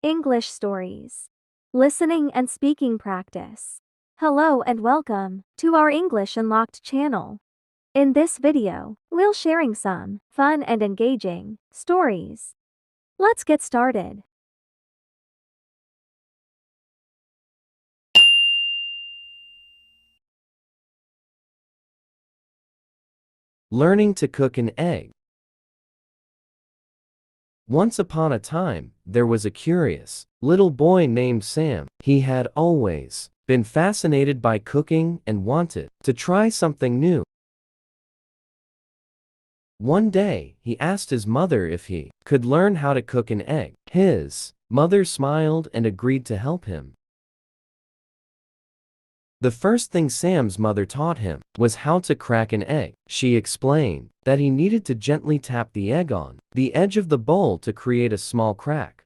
English stories. Listening and speaking practice. Hello and welcome to our English Unlocked channel. In this video, we'll sharing some fun and engaging stories. Let's get started. Learning to cook an egg. Once upon a time, there was a curious little boy named Sam. He had always been fascinated by cooking and wanted to try something new. One day, he asked his mother if he could learn how to cook an egg. His mother smiled and agreed to help him. The first thing Sam's mother taught him was how to crack an egg. She explained that he needed to gently tap the egg on the edge of the bowl to create a small crack.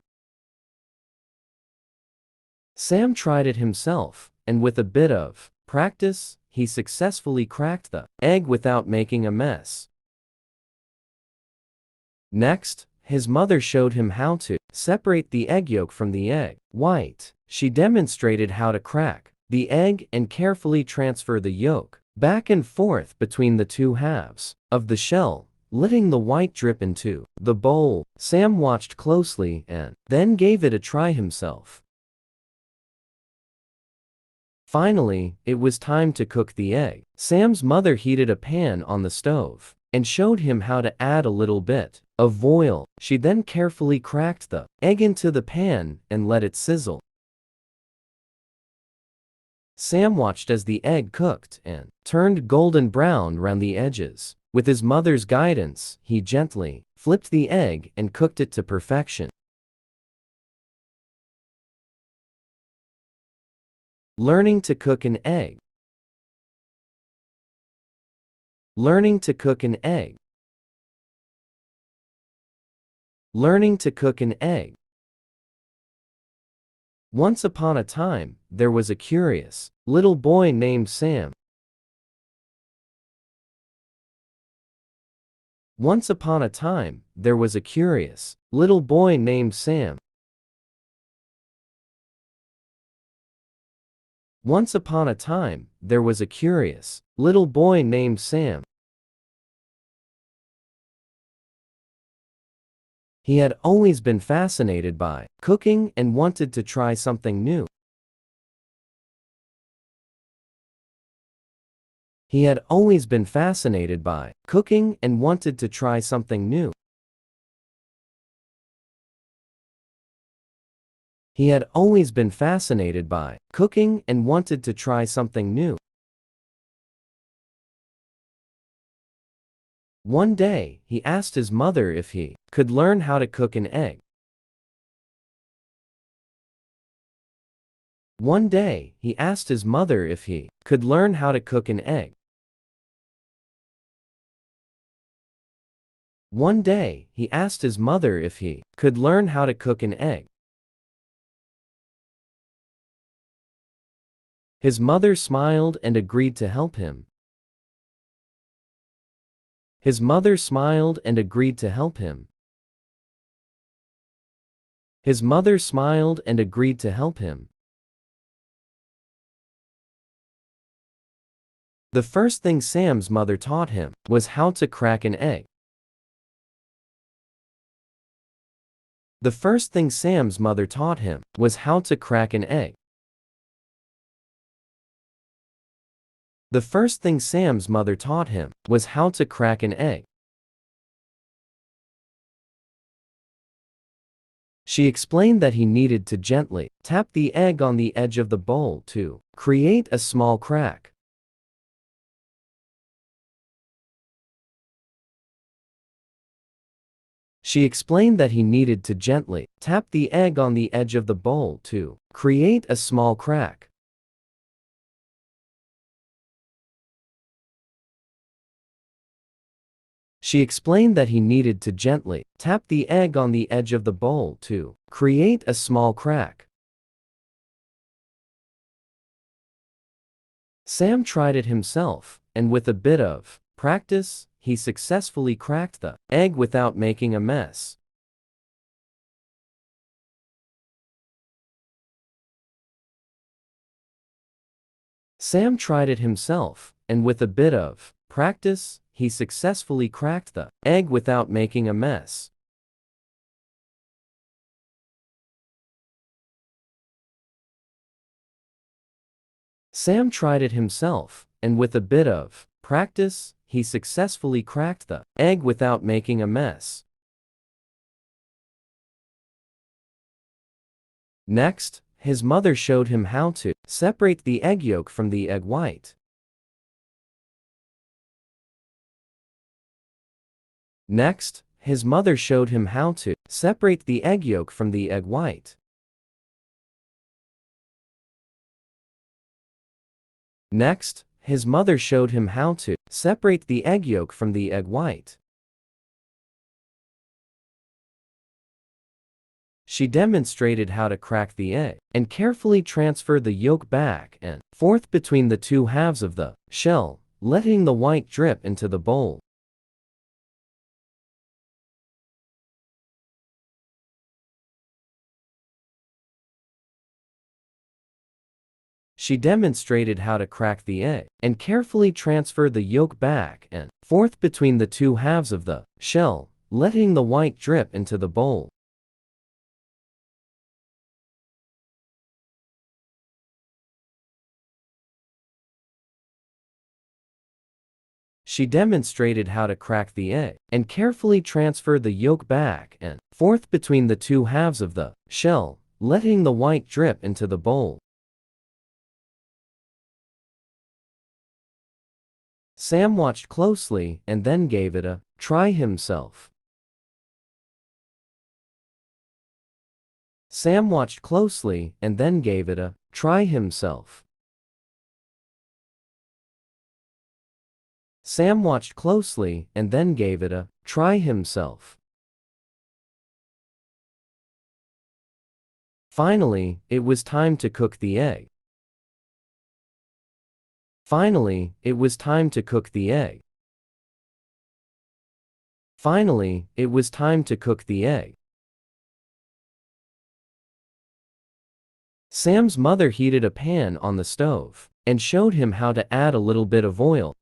Sam tried it himself, and with a bit of practice, he successfully cracked the egg without making a mess. Next, his mother showed him how to separate the egg yolk from the egg white. She demonstrated how to crack the egg and carefully transfer the yolk back and forth between the two halves of the shell, letting the white drip into the bowl. Sam watched closely and then gave it a try himself. Finally, it was time to cook the egg. Sam's mother heated a pan on the stove and showed him how to add a little bit of oil. She then carefully cracked the egg into the pan and let it sizzle. Sam watched as the egg cooked and turned golden brown around the edges. With his mother's guidance, he gently flipped the egg and cooked it to perfection. Learning to cook an egg. Learning to cook an egg. Learning to cook an egg. Once upon a time, there was a curious little boy named Sam. Once upon a time, there was a curious little boy named Sam. Once upon a time, there was a curious little boy named Sam. He had always been fascinated by cooking and wanted to try something new. He had always been fascinated by cooking and wanted to try something new. He had always been fascinated by cooking and wanted to try something new. One day, he asked his mother if he could learn how to cook an egg. One day, he asked his mother if he could learn how to cook an egg. One day, he asked his mother if he could learn how to cook an egg. His mother smiled and agreed to help him. His mother smiled and agreed to help him. His mother smiled and agreed to help him. The first thing Sam's mother taught him was how to crack an egg. The first thing Sam's mother taught him was how to crack an egg. The first thing Sam's mother taught him was how to crack an egg. She explained that he needed to gently tap the egg on the edge of the bowl to create a small crack. She explained that he needed to gently tap the egg on the edge of the bowl to create a small crack. She explained that he needed to gently tap the egg on the edge of the bowl to create a small crack. Sam tried it himself, and with a bit of practice, he successfully cracked the egg without making a mess. Sam tried it himself, and with a bit of practice, he successfully cracked the egg without making a mess. Sam tried it himself, and with a bit of practice, he successfully cracked the egg without making a mess. Next, his mother showed him how to separate the egg yolk from the egg white. Next, his mother showed him how to separate the egg yolk from the egg white. Next, his mother showed him how to separate the egg yolk from the egg white. She demonstrated how to crack the egg and carefully transfer the yolk back and forth between the two halves of the shell, letting the white drip into the bowl. She demonstrated how to crack the egg and carefully transfer the yolk back and forth between the two halves of the shell, letting the white drip into the bowl. She demonstrated how to crack the egg and carefully transfer the yolk back and forth between the two halves of the shell, letting the white drip into the bowl. Sam watched closely and then gave it a try himself. Sam watched closely and then gave it a try himself. Sam watched closely and then gave it a try himself. Finally, it was time to cook the egg. Finally, it was time to cook the egg. Finally, it was time to cook the egg. Sam's mother heated a pan on the stove and showed him how to add a little bit of oil.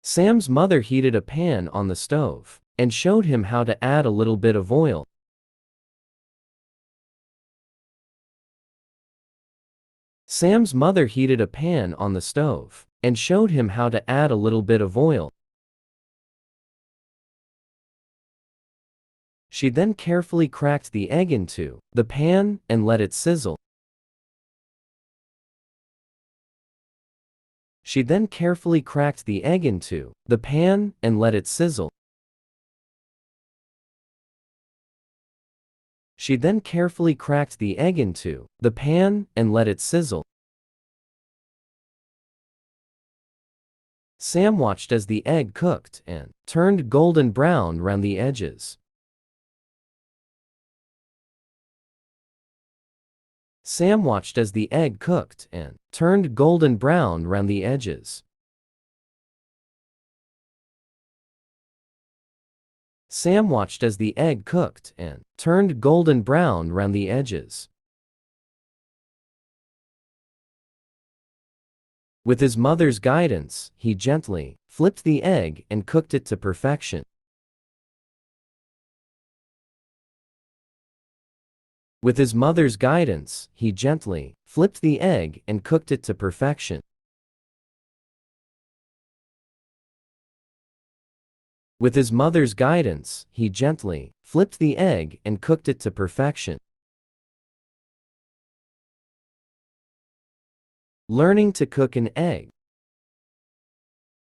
Sam's mother heated a pan on the stove and showed him how to add a little bit of oil. Sam's mother heated a pan on the stove and showed him how to add a little bit of oil. She then carefully cracked the egg into the pan and let it sizzle. She then carefully cracked the egg into the pan and let it sizzle. She then carefully cracked the egg into the pan and let it sizzle. Sam watched as the egg cooked and turned golden brown round the edges. Sam watched as the egg cooked and turned golden brown round the edges. Sam watched as the egg cooked and turned golden brown round the edges. With his mother's guidance, he gently flipped the egg and cooked it to perfection. With his mother's guidance, he gently flipped the egg and cooked it to perfection. With his mother's guidance, he gently flipped the egg and cooked it to perfection. Learning to cook an egg.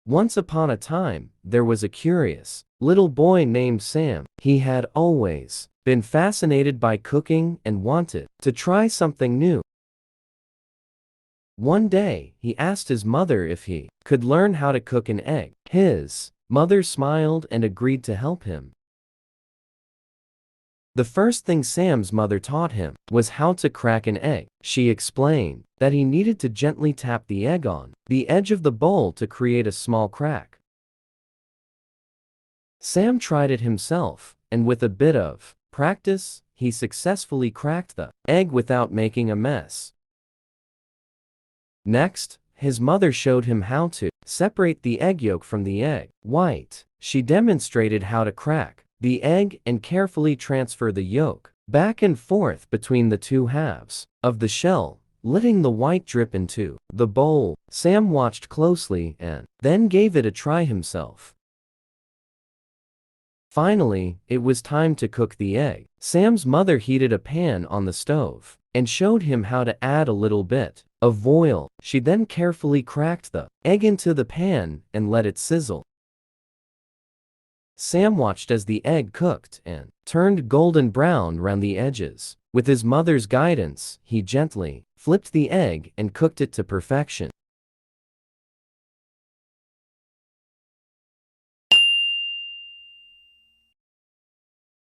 Once upon a time, there was a curious little boy named Sam. He had always been fascinated by cooking and wanted to try something new. One day, he asked his mother if he could learn how to cook an egg. His mother smiled and agreed to help him. The first thing Sam's mother taught him was how to crack an egg. She explained that he needed to gently tap the egg on the edge of the bowl to create a small crack. Sam tried it himself, and with a bit of practice, he successfully cracked the egg without making a mess. Next, his mother showed him how to separate the egg yolk from the egg white. She demonstrated how to crack the egg and carefully transfer the yolk back and forth between the two halves of the shell, letting the white drip into the bowl. Sam watched closely and then gave it a try himself. Finally, it was time to cook the egg. Sam's mother heated a pan on the stove and showed him how to add a little bit of oil. She then carefully cracked the egg into the pan and let it sizzle. Sam watched as the egg cooked and turned golden brown round the edges. With his mother's guidance, he gently flipped the egg and cooked it to perfection.